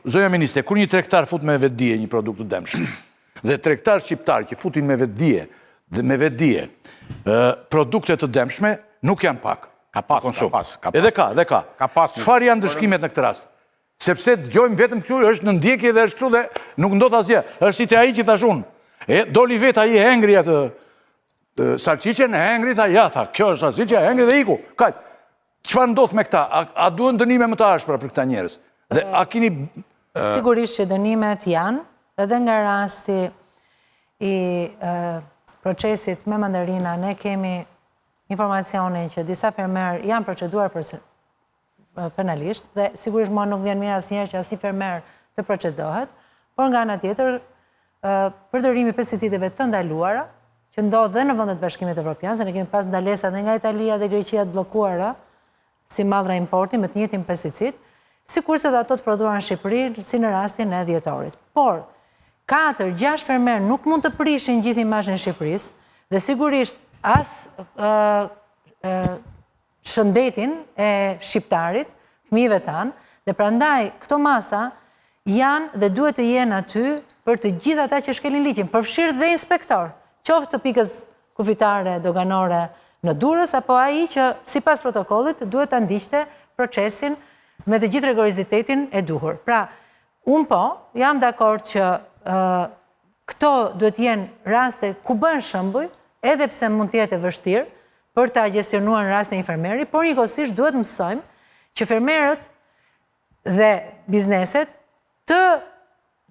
zonja ministre, kur një tregtar fut me vetdije një produkt të dëmshëm, dhe tregtar shqiptar që futin me vetdije, produkte të dëmshme nuk janë pak. Ka pas. Edhe ka. Çfarë janë ndëshkimet në këtë rast? Sepse dëgjojmë vetëm këtu është në ndjekje dhe është kështu dhe nuk ndodh asgjë. Është si te ai që thash unë. Doli vet ai hengri atë salciçen, hengri tha ja tha, kjo është salciçe, hengri dhe iku. Kaq. Çfarë ndodh me këta? A duhen dënime më të ashpra për këta njerëz? Dhe a keni Sigurisht që dënimet janë, edhe nga rasti i procesit me mandarina ne kemi informacione që disa fermer janë proceduar penalisht dhe sigurisht mua nuk vjen mirë asnjëherë që asnjë fermer të procedohet, por nga ana tjetër përdorimi i pesticideve të ndaluara që ndodh dhe në vendet Bashkimit Evropian, se ne kemi pas ndalesa dhe nga Italia dhe Greqia të bllokuara si mallra importi me të njëjtin pesticid, sikurse dhe ato të prodhuara në Shqipëri, si në rastin e dhjetorit. Por 4-6 fermer nuk mund të prishin gjithë imazhin e Shqipërisë dhe sigurisht as shëndetin e shqiptarit, fëmijëve tanë, dhe prandaj këto masa janë dhe duhet të jenë aty për të gjithë ata që shkelin ligjin, përfshirë dhe inspektor, qoftë të pikës kufitare, doganore në Durrës, apo ai që sipas protokollit duhet ta ndiqte procesin me të gjithë rigorizitetin e duhur. Pra, unë jam dakord që këto duhet jenë raste ku bën shembuj, edhe pse mund të jetë e vështirë për ta gestionuar në rastin e një fermeri, por njëkohësisht duhet mësojmë që fermerët dhe bizneset të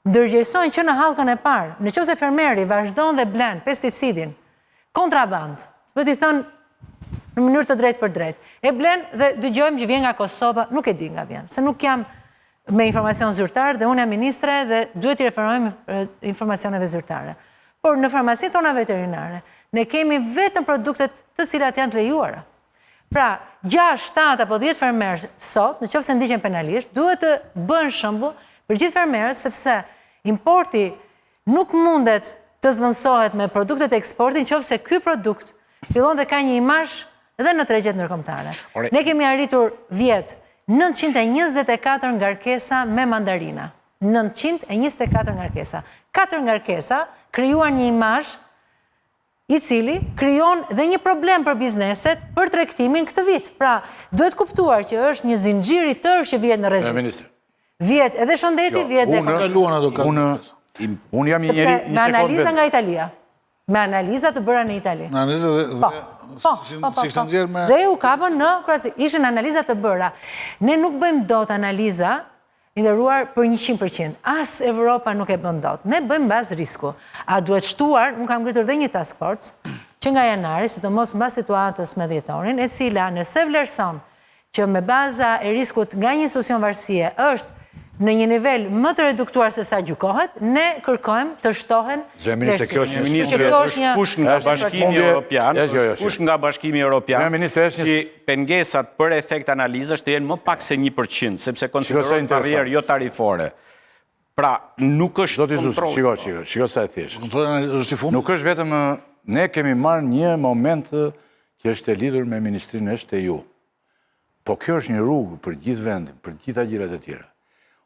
ndërgjegjësojnë që në hallkën e parë, nëse fermeri vazhdon dhe blen pesticidin kontraband, do t'i thënë në mënyrë të drejtë për drejtë, e blen dhe dëgjojmë që vjen nga Kosova, nuk e di nga vjen, se nuk jam me informacion zyrtar dhe unë jam ministre dhe duhet i referojmë informacioneve zyrtare. Por në farmacitë tona veterinare, ne kemi vetëm produktet të cilat janë të lejuara. Pra, 6, 7 apo 10 fermerë sot, nëse ndiqen penalisht, duhet të bënë shembull për gjithë fermerët, sepse importi nuk mundet të zvendësohet me produktet e eksportit, nëse ky produkt fillon dhe ka një imazh edhe në tregjet ndërkombëtare. Ne kemi arritur vjet 924 ngarkesa me mandarina. 924 ngarkesa. 4 ngarkesa krijuan një imazh i cili krijon dhe një problem për bizneset për tregtimin këtë vit. Pra, duhet kuptuar që është një zinxhir i tërë që vjet në rrezik. Vjet edhe shëndeti, vjet edhe kaluan ato kaluan. Unë jam një njeri me analiza nga Italia. Me analiza të bëra në Itali. Në analiza dhe u kapën në krahasi. Ishin analiza të bëra. Ne nuk bëjmë dot analiza nderuar për 100%. As Evropa nuk e bën dot. Ne bëjmë bazë risku. A duhet shtuar, unë kam ngritur dhe një task force që nga janari, sidomos mbas situatës me dhjetorin, e cila nëse vlerëson që me baza e riskut nga një institucion varësie është në një nivel më të reduktuar se sa gjykohet, ne kërkojmë të shtohen vlerësimet. Kjo është Ministre, kush nga Bashkimi Evropian, kush nga Bashkimi Evropian, që pengesat për efekt analizësh të jenë më pak se 1%, sepse konsiderohet barrierë jo tarifore. Pra, nuk është kontrol. Shiko sa e thjesht. Nuk është vetëm ne kemi marrë një moment që është e lidhur me ministrinë është e ju. Po kjo është një rrugë për gjithë vendin, për gjitha gjërat e tjera.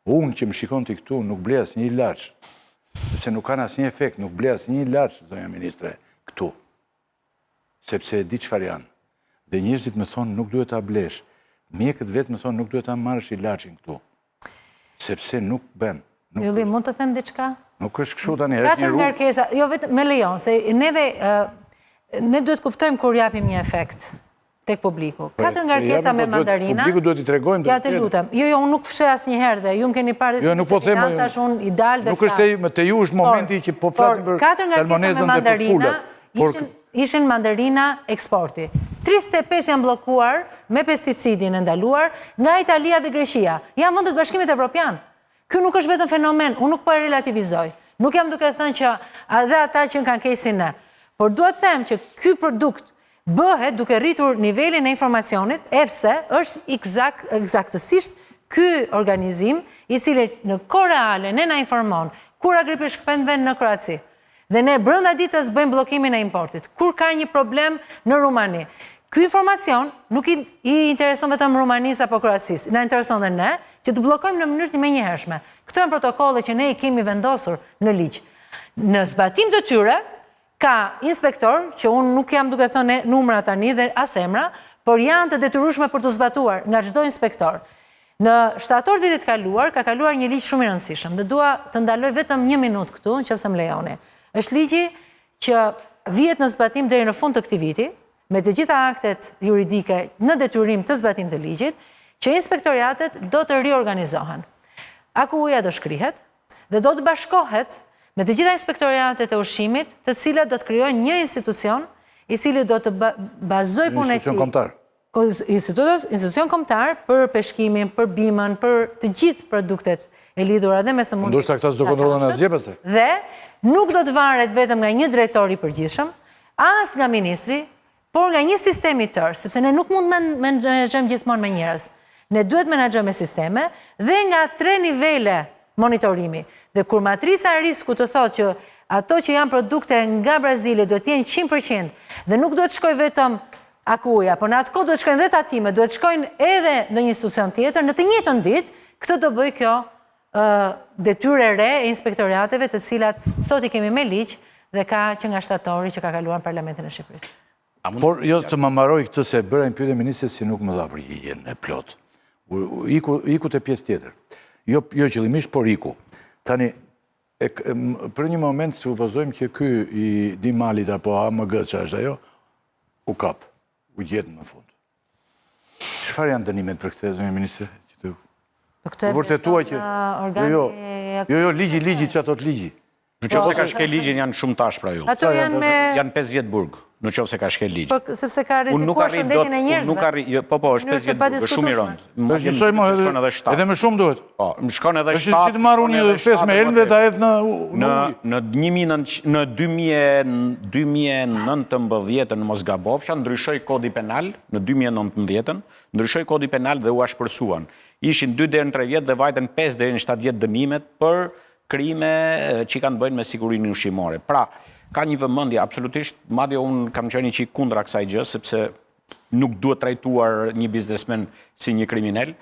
Unë që më shikon të këtu nuk ble asnjë ilaç, sepse nuk kanë asnjë efekt, nuk ble asnjë ilaç, zonja ministre, këtu. Sepse e di çfarë janë. Dhe njerëzit më thonë nuk duhet ta blesh. Mjekët vetë më thonë nuk duhet ta marrësh ilaçin këtu. Sepse nuk bën. Ylli, mund të them diçka? Nuk është kështu tani, është një rrugë. Ngarkesa, jo vetëm me lejon, se ne duhet kuptojmë kur japim një efekt tek publiku. 4 ngarkesa me mandarina. Publiku duhet i tregojmë Ja të lutem. Jo, unë nuk fshe asnjëherë dhe ju më keni parë se financash unë i dal dhe nuk është te ju është momenti që po flasim për 4 ngarkesa me mandarina ishin mandarina eksporti. 35 janë bllokuar me pesticidin e ndaluar nga Italia dhe Greqia. Janë vendet Bashkimit Evropian. Ky nuk është vetëm fenomen, unë nuk po e relativizoj. Nuk jam duke thënë që edhe ata që kanë kesin ne. Por duhet të them që ky produkt bëhet duke rritur nivelin e informacionit, EFSA është eksaktësisht ky organizim i cili në kohë reale ne na informon kur agripi shkëpen vend në Kroaci. Dhe ne brenda ditës bëjmë bllokimin e importit. Kur ka një problem në Rumani. Ky informacion nuk i intereson vetëm Rumanisë apo Kroacisë, na intereson dhe ne që të bllokojmë në mënyrë të menjëhershme. Këto janë protokolle që ne i kemi vendosur në ligj. Në zbatim të tyre ka inspektor, që unë nuk jam duke thënë numra tani dhe as emra, por janë të detyrueshme për të zbatuar nga çdo inspektor. Në shtator vitit kaluar, ka kaluar një ligj shumë i rëndësishëm dhe dua të ndaloj vetëm 1 minutë këtu, nëse më lejoni. Është ligji që vihet në zbatim deri në fund të këtij viti, me të gjitha aktet juridike në detyrim të zbatim të ligjit, që inspektoriatet do të riorganizohen. AKU-ja do shkrihet dhe do të bashkohet me të gjitha inspektoriatet e ushqimit, të cilat do të krijojnë një institucion i cili do të bazoj punën e tij. Institucion kombëtar. Institucion kombëtar për peshkimin, për bimën, për të gjithë produktet e lidhura dhe me sëmundjet. Ndoshta këta s'do kontrollojnë asgjë pastaj. Dhe nuk do të varet vetëm nga një drejtor i përgjithshëm, as nga ministri, por nga një sistem i tërë, sepse ne nuk mund të menaxhojmë gjithmonë me njerëz. Ne duhet menaxhojmë me sisteme dhe nga 3 nivele monitorimi. Dhe kur matrica e risku të thotë që ato që janë produkte nga Brazili duhet të jenë 100% dhe nuk duhet të shkojë vetëm AKU-ja, por në atë kohë duhet të shkojnë dhe tatime, duhet të shkojnë edhe në një institucion tjetër, në të njëjtën ditë, këtë do bëj kjo detyrë e re e inspektoriateve, të cilat sot i kemi me ligj dhe ka që nga shtatori që ka kaluar në Parlamentin e Shqipërisë. Por jo të më marroj këtë se bëra një pyetje ministrit si nuk më dha përgjigjen e plot. Iku te pjesë tjetër. Jo qëllimisht, por iku. Tani, për një moment supozojmë që ky i Dimalit apo AMG që është ajo, u kap, u gjetë në fund. Çfarë janë dënimet për këtë, zëmi ministre? Vërtetua që... Jo, ligji që ato të ligji. Në qoftë se ka shkel ligjin janë shumë tash pra ju. Ato janë me... Janë 50 burg, në qoftë se ka shkel ligjin. Sepse ka rrezikuar shëndetin e njerëzve. Po, është 50 burg, është shumë i rëndë. Edhe më shumë duhet. Po, më shkon edhe 7. Është si të marrë unë një fes me helm dhe ta hedh në 2019 në mos gabofsha, ndryshoi kodi penal në 2019, ndryshoi kodi penal dhe u ashpërsuan. Ishin 2 deri në 3 vjet dhe vajten 5 deri në 7 vjet dënimet për krime që kanë bëjnë me sigurinë ushqimore. Pra, ka një vëmendje absolutisht, madje unë kam qenë që kundra kësaj gjë, sepse nuk duhet trajtuar një biznesmen si një kriminal,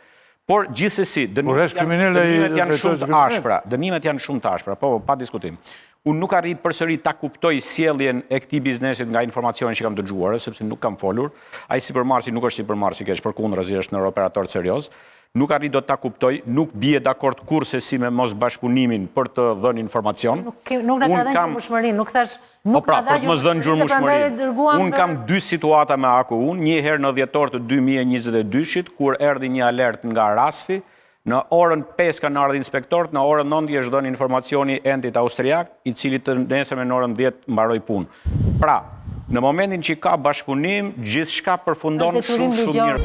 por gjithsesi, dënimet janë shumë të ashpra. Dënimet janë shumë të ashpra, po, pa diskutim. Unë nuk arrit përsëri ta kuptoj sjelljen e këtij biznesit nga informacionin që kam dëgjuar, sepse nuk kam folur. Ai sipërmarrësi nuk është sipërmarrësi keq, përkundrazi është në operator serioz. Nuk arrit do ta kuptoj, nuk bie dakord kurse si me mos bashkëpunimin për të dhënë informacion. Nuk na ka dhënë gjurmëshmërinë, nuk thash nuk na dha gjurmëshmërinë. Unë kam 2 situata me AKU-n, një herë në dhjetor të 2022-shit, kur erdhi një alert nga Rasfi, në orën 5 kanë ardhur inspektorët, në orën 9 është dhënë informacioni entit austriak, i cili të nesërme në orën 10 mbaroi punë. Pra, në momentin që ka bashkëpunim, gjithçka përfundon shumë mirë.